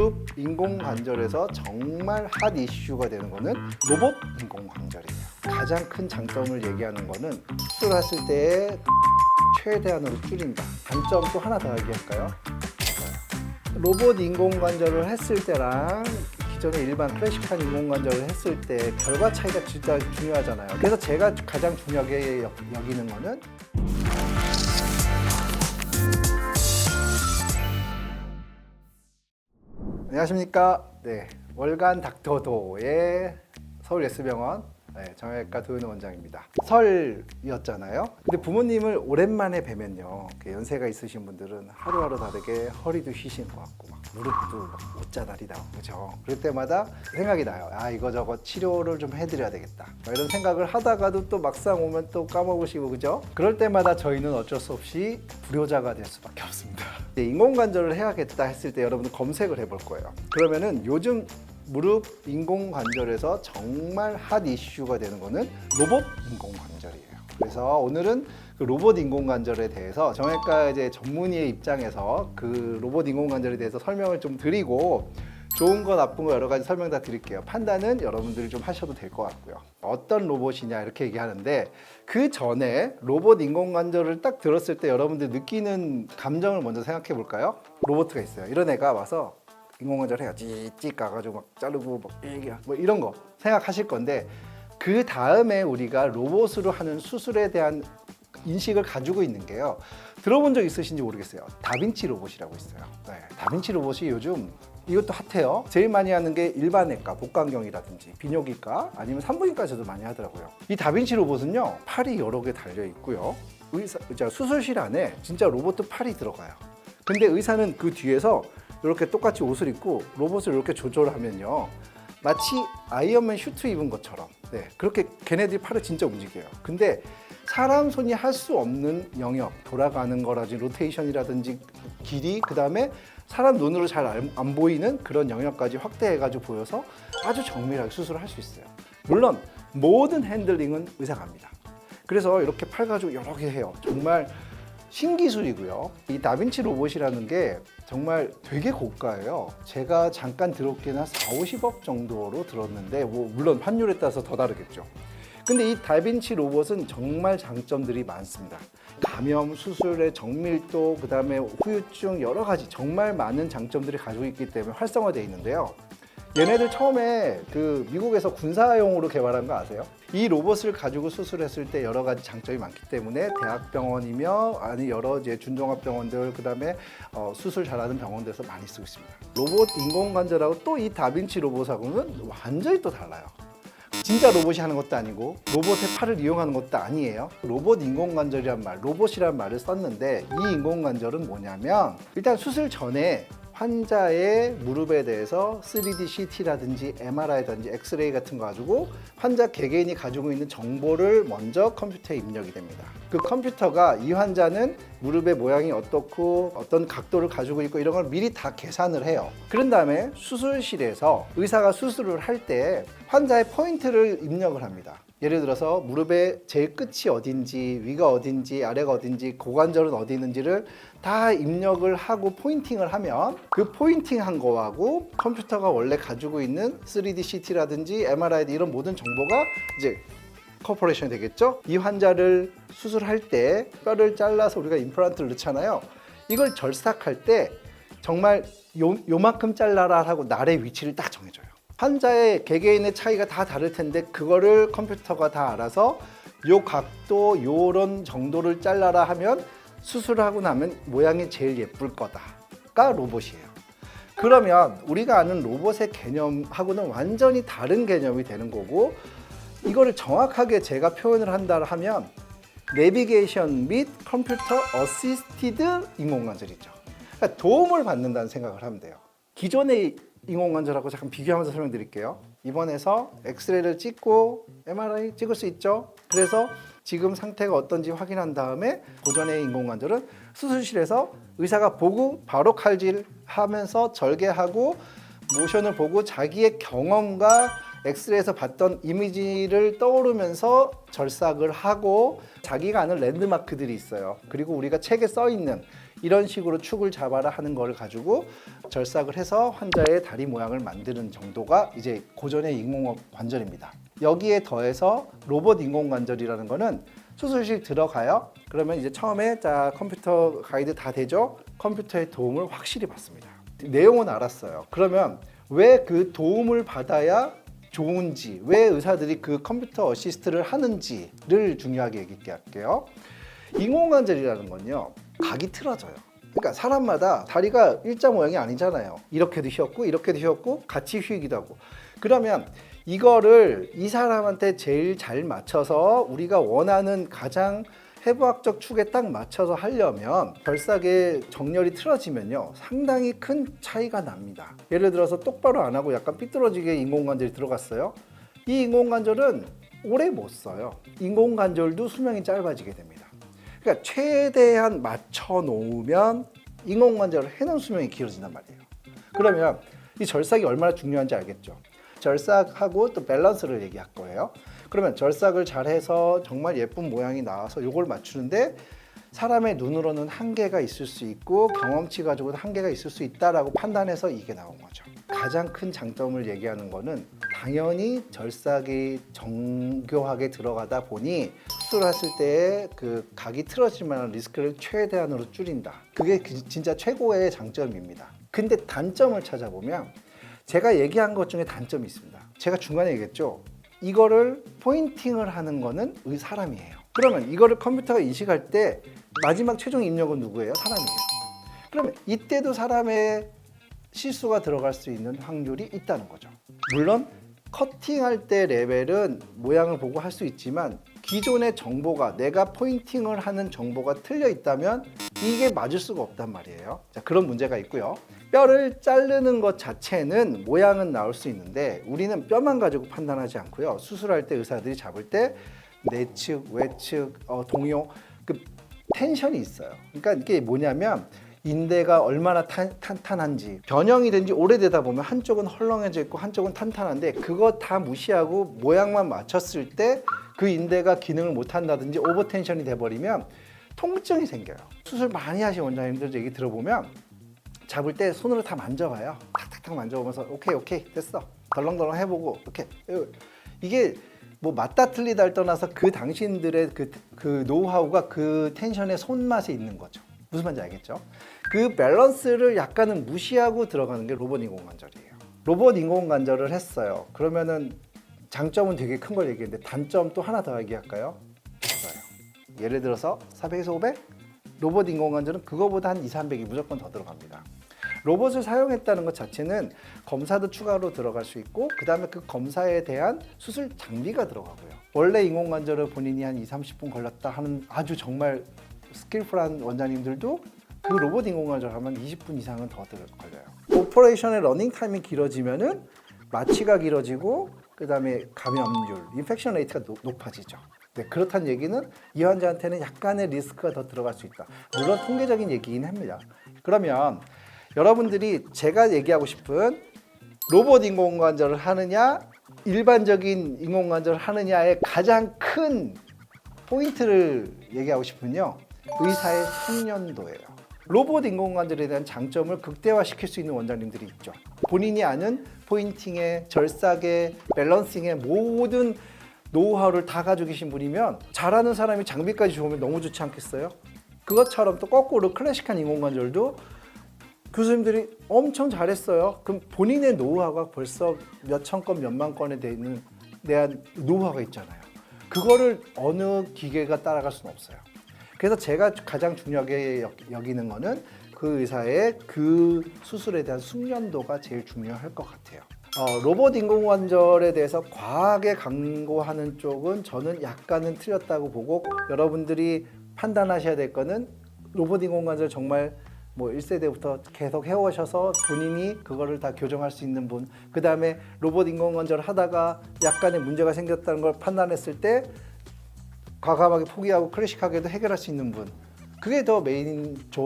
무릎 인공관절에서 정말 핫 이슈가 되는 거는 로봇 인공관절이에요. 가장 큰 장점을 얘기하는 거는 수술했을 때 최대한으로 줄인다. 단점 또 하나 더 얘기할까요? 로봇 인공관절을 했을 때랑 기존의 일반 클래식한 인공관절을 했을 때 결과 차이가 진짜 중요하잖아요. 그래서 제가 가장 중요하게 여기는 거는 안녕하십니까. 네, 월간 닥터도의 서울 예스병원 정형외과 도윤호 원장입니다. 설이었잖아요. 근데 부모님을 오랜만에 뵈면요, 연세가 있으신 분들은 하루하루 다르게 허리도 휘신 것 같고 막 무릎도 막 옷자달이 나고 그죠. 그럴 때마다 생각이 나요. 아, 이거저거 치료를 좀 해드려야 되겠다, 이런 생각을 하다가도 또 막상 오면 또 까먹으시고 그죠. 그럴 때마다 저희는 어쩔 수 없이 불효자가 될 수밖에 없습니다. 인공관절을 해야겠다 했을 때 여러분들 검색을 해볼 거예요. 그러면은 요즘 무릎 인공관절에서 정말 핫 이슈가 되는 거는 로봇 인공관절이에요. 그래서 오늘은 그 로봇 인공관절에 대해서 정형외과 이제 전문의의 입장에서 그 로봇 인공관절에 대해서 설명을 좀 드리고, 좋은 거 나쁜 거 여러 가지 설명 다 드릴게요. 판단은 여러분들이 좀 하셔도 될 것 같고요. 어떤 로봇이냐 이렇게 얘기하는데, 그 전에 로봇 인공관절을 딱 들었을 때 여러분들 느끼는 감정을 먼저 생각해 볼까요? 로봇가 있어요. 이런 애가 와서 인공관절 해야지 찍 가가지고 막 자르고 뭐 이런 거 생각하실 건데, 그 다음에 우리가 로봇으로 하는 수술에 대한 인식을 가지고 있는 게요, 들어본 적 있으신지 모르겠어요. 다빈치 로봇이라고 있어요. 네, 다빈치 로봇이 요즘 이것도 핫해요. 제일 많이 하는 게 일반외과, 복강경이라든지 비뇨기과 아니면 산부인과에서도 많이 하더라고요. 이 다빈치 로봇은요, 팔이 여러 개 달려 있고요, 수술실 안에 진짜 로봇 팔이 들어가요. 근데 의사는 그 뒤에서 이렇게 똑같이 옷을 입고 로봇을 이렇게 조절하면요, 마치 아이언맨 슈트 입은 것처럼, 네, 그렇게 걔네들이 팔을 진짜 움직여요. 근데 사람 손이 할 수 없는 영역, 돌아가는 거라든지 로테이션이라든지 길이, 그 다음에 사람 눈으로 잘 안 보이는 그런 영역까지 확대해가지고 보여서 아주 정밀하게 수술을 할 수 있어요. 물론 모든 핸들링은 의사가 합니다. 그래서 이렇게 팔 가지고 여러 개 해요. 정말 신기술이고요. 이 다빈치 로봇이라는 게 정말 되게 고가예요. 제가 잠깐 들었기는 한 40~50억 정도로 들었는데, 뭐 물론 환율에 따라서 더 다르겠죠. 근데 이 다빈치 로봇은 정말 장점들이 많습니다. 감염, 수술의 정밀도, 그 다음에 후유증, 여러 가지 정말 많은 장점들이 가지고 있기 때문에 활성화되어 있는데요. 얘네들 처음에 그 미국에서 군사용으로 개발한 거 아세요? 이 로봇을 가지고 수술했을 때 여러 가지 장점이 많기 때문에 대학병원이며 아니 여러 이제 준종합병원들, 그다음에 수술 잘하는 병원들에서 많이 쓰고 있습니다. 로봇 인공관절하고 또 이 다빈치 로봇하고는 완전히 또 달라요. 진짜 로봇이 하는 것도 아니고 로봇의 팔을 이용하는 것도 아니에요. 로봇 인공관절이란 말, 로봇이란 말을 썼는데, 이 인공관절은 뭐냐면, 일단 수술 전에 환자의 무릎에 대해서 3D CT라든지 MRI라든지 엑스레이 같은 거 가지고 환자 개개인이 가지고 있는 정보를 먼저 컴퓨터에 입력이 됩니다. 그 컴퓨터가 이 환자는 무릎의 모양이 어떻고 어떤 각도를 가지고 있고 이런 걸 미리 다 계산을 해요. 그런 다음에 수술실에서 의사가 수술을 할 때 환자의 포인트를 입력을 합니다. 예를 들어서 무릎의 제일 끝이 어딘지, 위가 어딘지, 아래가 어딘지, 고관절은 어디 있는지를 다 입력을 하고 포인팅을 하면, 그 포인팅한 거하고 컴퓨터가 원래 가지고 있는 3D CT라든지 MRI 이런 모든 정보가 이제 커퍼레이션이 되겠죠. 이 환자를 수술할 때 뼈를 잘라서 우리가 임플란트를 넣잖아요. 이걸 절삭할 때 정말 요만큼 잘라라 하고 날의 위치를 딱 정해줘요. 환자의 개개인의 차이가 다 다를 텐데 그거를 컴퓨터가 다 알아서 요 각도, 요런 정도를 잘라라 하면 수술하고 나면 모양이 제일 예쁠 거다가 로봇이에요. 그러면 우리가 아는 로봇의 개념하고는 완전히 다른 개념이 되는 거고, 이거를 정확하게 제가 표현을 한다 하면 내비게이션 및 컴퓨터 어시스티드 인공관절이죠. 그러니까 도움을 받는다는 생각을 하면 돼요. 기존의 인공관절하고 잠깐 비교하면서 설명드릴게요. 입원해서 엑스레이를 찍고 MRI 찍을 수 있죠. 그래서 지금 상태가 어떤지 확인한 다음에, 고전의 인공관절은 수술실에서 의사가 보고 바로 칼질하면서 절개하고 모션을 보고 자기의 경험과 엑스레이에서 봤던 이미지를 떠오르면서 절삭을 하고 자기가 아는 랜드마크들이 있어요. 그리고 우리가 책에 써 있는 이런 식으로 축을 잡아라 하는 거를 가지고 절삭을 해서 환자의 다리 모양을 만드는 정도가 이제 고전의 인공관절입니다. 여기에 더해서 로봇 인공관절이라는 거는 수술실 들어가요. 그러면 이제 처음에 자 컴퓨터 가이드 다 되죠. 컴퓨터의 도움을 확실히 받습니다. 내용은 알았어요. 그러면 왜 그 도움을 받아야 좋은지, 왜 의사들이 그 컴퓨터 어시스트를 하는지를 중요하게 얘기할게요. 인공관절이라는 건요, 각이 틀어져요. 그러니까 사람마다 다리가 일자 모양이 아니잖아요. 이렇게도 휘었고 이렇게도 휘었고 같이 휘기도 하고. 그러면 이거를 이 사람한테 제일 잘 맞춰서 우리가 원하는 가장 해부학적 축에 딱 맞춰서 하려면 결삭의 정렬이 틀어지면요 상당히 큰 차이가 납니다. 예를 들어서 똑바로 안 하고 약간 삐뚤어지게 인공관절이 들어갔어요. 이 인공관절은 오래 못 써요. 인공관절도 수명이 짧아지게 됩니다. 그러니까 최대한 맞춰 놓으면 인공관절을 해놓은 수명이 길어진단 말이에요. 그러면 이 절삭이 얼마나 중요한지 알겠죠? 절삭하고 또 밸런스를 얘기할 거예요. 그러면 절삭을 잘해서 정말 예쁜 모양이 나와서 이걸 맞추는데 사람의 눈으로는 한계가 있을 수 있고 경험치 가지고도 한계가 있을 수 있다라고 판단해서 이게 나온 거죠. 가장 큰 장점을 얘기하는 거는 당연히 절삭이 정교하게 들어가다 보니 수술했을 때 그 각이 틀어질 만한 리스크를 최대한으로 줄인다. 그게 진짜 최고의 장점입니다. 근데 단점을 찾아보면 제가 얘기한 것 중에 단점이 있습니다. 제가 중간에 얘기했죠. 이거를 포인팅을 하는 거는 사람이에요. 그러면 이거를 컴퓨터가 인식할 때 마지막 최종 입력은 누구예요? 사람이에요. 그러면 이때도 사람의 실수가 들어갈 수 있는 확률이 있다는 거죠. 물론 커팅할 때 레벨은 모양을 보고 할 수 있지만 기존의 정보가 내가 포인팅을 하는 정보가 틀려 있다면 이게 맞을 수가 없단 말이에요. 자, 그런 문제가 있고요. 뼈를 자르는 것 자체는 모양은 나올 수 있는데 우리는 뼈만 가지고 판단하지 않고요. 수술할 때 의사들이 잡을 때 내측, 외측, 동요 그 텐션이 있어요. 그러니까 이게 뭐냐면 인대가 얼마나 탄탄한지 변형이 된 지 오래되다 보면 한쪽은 헐렁해져 있고 한쪽은 탄탄한데 그거 다 무시하고 모양만 맞췄을 때 그 인대가 기능을 못한다든지 오버텐션이 돼버리면 통증이 생겨요. 수술 많이 하신 원장님들 얘기 들어보면 잡을 때 손으로 다 만져봐요. 탁탁탁 만져보면서 오케이 됐어. 덜렁덜렁 해보고 오케이. 이게 뭐 맞다 틀리다를 떠나서 그 당신들의 그 노하우가 그 텐션의 손맛에 있는 거죠. 무슨 말인지 알겠죠? 그 밸런스를 약간은 무시하고 들어가는 게 로봇 인공관절이에요. 로봇 인공관절을 했어요. 그러면은 장점은 되게 큰 걸 얘기했는데 단점 또 하나 더 얘기할까요? 있어요. 예를 들어서 400에서 500? 로봇 인공관절은 그거보다 한 2, 300이 무조건 더 들어갑니다. 로봇을 사용했다는 것 자체는 검사도 추가로 들어갈 수 있고 그 다음에 그 검사에 대한 수술 장비가 들어가고요. 원래 인공관절을 본인이 한 2, 30분 걸렸다 하는 아주 정말 스킬풀한 원장님들도 그 로봇 인공관절 하면 20분 이상은 더 걸려요. 오퍼레이션의 러닝 타임이 길어지면은 마취가 길어지고 그 다음에 감염률, 인펙션 레이트가 높아지죠. 네, 그렇다는 얘기는 이 환자한테는 약간의 리스크가 더 들어갈 수 있다. 물론 통계적인 얘기긴 합니다. 그러면 여러분들이 제가 얘기하고 싶은 로봇 인공관절을 하느냐 일반적인 인공관절을 하느냐의 가장 큰 포인트를 얘기하고 싶으면요. 의사의 숙련도예요. 로봇 인공관절에 대한 장점을 극대화시킬 수 있는 원장님들이 있죠. 본인이 아는 포인팅에, 절삭에, 밸런싱에 모든 노하우를 다 가지고 계신 분이면 잘하는 사람이 장비까지 좋으면 너무 좋지 않겠어요? 그것처럼 또 거꾸로 클래식한 인공관절도 교수님들이 엄청 잘했어요. 그럼 본인의 노하우가 벌써 몇천 건, 몇만 건에 대한 노하우가 있잖아요. 그거를 어느 기계가 따라갈 수는 없어요. 그래서 제가 가장 중요하게 여기는 거는 그 의사의 그 수술에 대한 숙련도가 제일 중요할 것 같아요. 로봇 인공관절에 대해서 과하게 강조하는 쪽은 저는 약간은 틀렸다고 보고 여러분들이 판단하셔야 될 거는 로봇 인공관절 정말 뭐 1세대부터 계속 해오셔서 본인이 그거를 다 교정할 수 있는 분, 그 다음에 로봇 인공관절을 하다가 약간의 문제가 생겼다는 걸 판단했을 때 과감하게 포기하고 클래식하게도 해결할 수 있는 분, 그게 더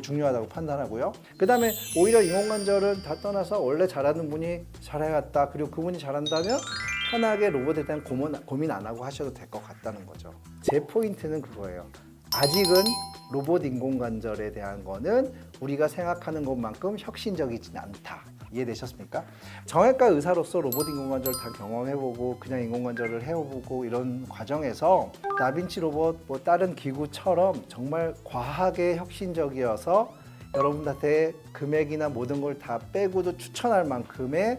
중요하다고 판단하고요. 그 다음에 오히려 인공관절은 다 떠나서 원래 잘하는 분이 잘해왔다, 그리고 그분이 잘한다면 편하게 로봇에 대한 고민 안 하고 하셔도 될 것 같다는 거죠. 제 포인트는 그거예요. 아직은 로봇 인공관절에 대한 거는 우리가 생각하는 것만큼 혁신적이진 않다. 이해되셨습니까? 정형외과 의사로서 로봇 인공관절 다 경험해보고 그냥 인공관절을 해보고 이런 과정에서 다빈치 로봇 뭐 다른 기구처럼 정말 과하게 혁신적이어서 여러분한테 금액이나 모든 걸 다 빼고도 추천할 만큼의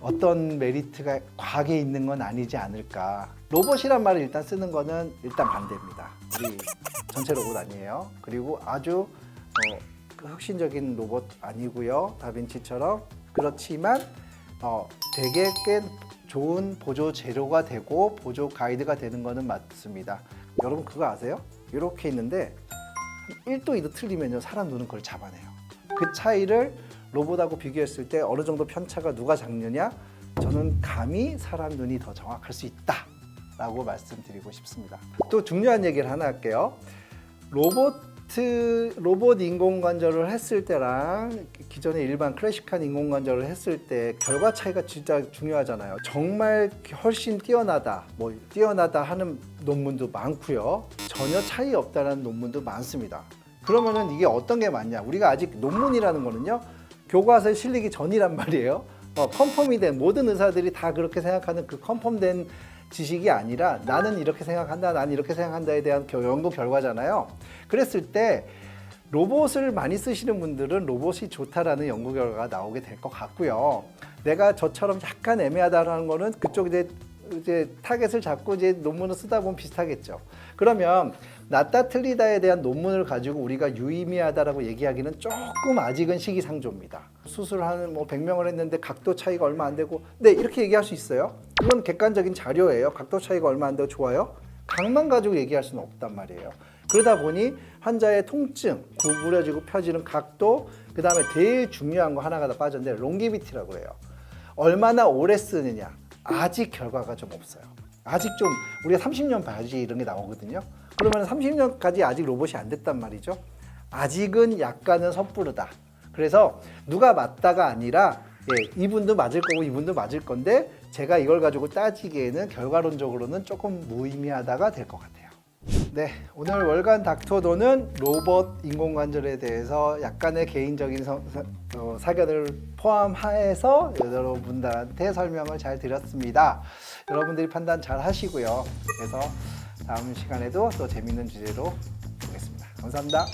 어떤 메리트가 과하게 있는 건 아니지 않을까. 로봇이란 말을 일단 쓰는 거는 일단 반대입니다. 우리 전체 로봇 아니에요. 그리고 아주 그 혁신적인 로봇 아니고요. 다빈치처럼. 그렇지만 되게 꽤 좋은 보조 재료가 되고 보조 가이드가 되는 거는 맞습니다. 여러분 그거 아세요? 이렇게 있는데 1도 2도 틀리면요 사람 눈은 그걸 잡아내요. 그 차이를 로봇하고 비교했을 때 어느 정도 편차가 누가 작느냐? 저는 감히 사람 눈이 더 정확할 수 있다 라고 말씀드리고 싶습니다. 또 중요한 얘기를 하나 할게요. 로봇 인공관절을 했을 때랑 기존의 일반 클래식한 인공관절을 했을 때 결과 차이가 진짜 중요하잖아요. 정말 훨씬 뛰어나다 하는 논문도 많고요. 전혀 차이 없다는 논문도 많습니다. 그러면은 이게 어떤 게 맞냐? 우리가 아직 논문이라는 거는요. 교과서에 실리기 전이란 말이에요. 컨펌이 된 모든 의사들이 다 그렇게 생각하는 그 컨펌된 지식이 아니라 나는 이렇게 생각한다, 나는 이렇게 생각한다에 대한 연구 결과잖아요. 그랬을 때 로봇을 많이 쓰시는 분들은 로봇이 좋다라는 연구 결과가 나오게 될 것 같고요. 내가 저처럼 약간 애매하다라는 거는 그쪽 이제 타겟을 잡고 이제 논문을 쓰다 보면 비슷하겠죠. 그러면 낫다 틀리다에 대한 논문을 가지고 우리가 유의미하다라고 얘기하기는 조금 아직은 시기상조입니다. 수술하는 100명을 했는데 각도 차이가 얼마 안 되고 네 이렇게 얘기할 수 있어요. 그건 객관적인 자료예요. 각도 차이가 얼마 안 되고 좋아요. 각만 가지고 얘기할 수는 없단 말이에요. 그러다 보니 환자의 통증, 구부려지고 펴지는 각도, 그 다음에 제일 중요한 거 하나가 더 빠졌는데 롱기비티라고 그래요. 얼마나 오래 쓰느냐. 아직 결과가 좀 없어요. 아직 좀 우리가 30년 봐야지 이런 게 나오거든요. 그러면 30년까지 아직 로봇이 안 됐단 말이죠. 아직은 약간은 섣부르다. 그래서 누가 맞다가 아니라 이분도 맞을 거고 이분도 맞을 건데 제가 이걸 가지고 따지기에는 결과론적으로는 조금 무의미하다가 될 것 같아요. 네, 오늘 월간 닥터도는 로봇 인공관절에 대해서 약간의 개인적인 사견을 포함해서 여러분들한테 설명을 잘 드렸습니다. 여러분들이 판단 잘 하시고요. 그래서 다음 시간에도 또 재밌는 주제로 보겠습니다. 감사합니다.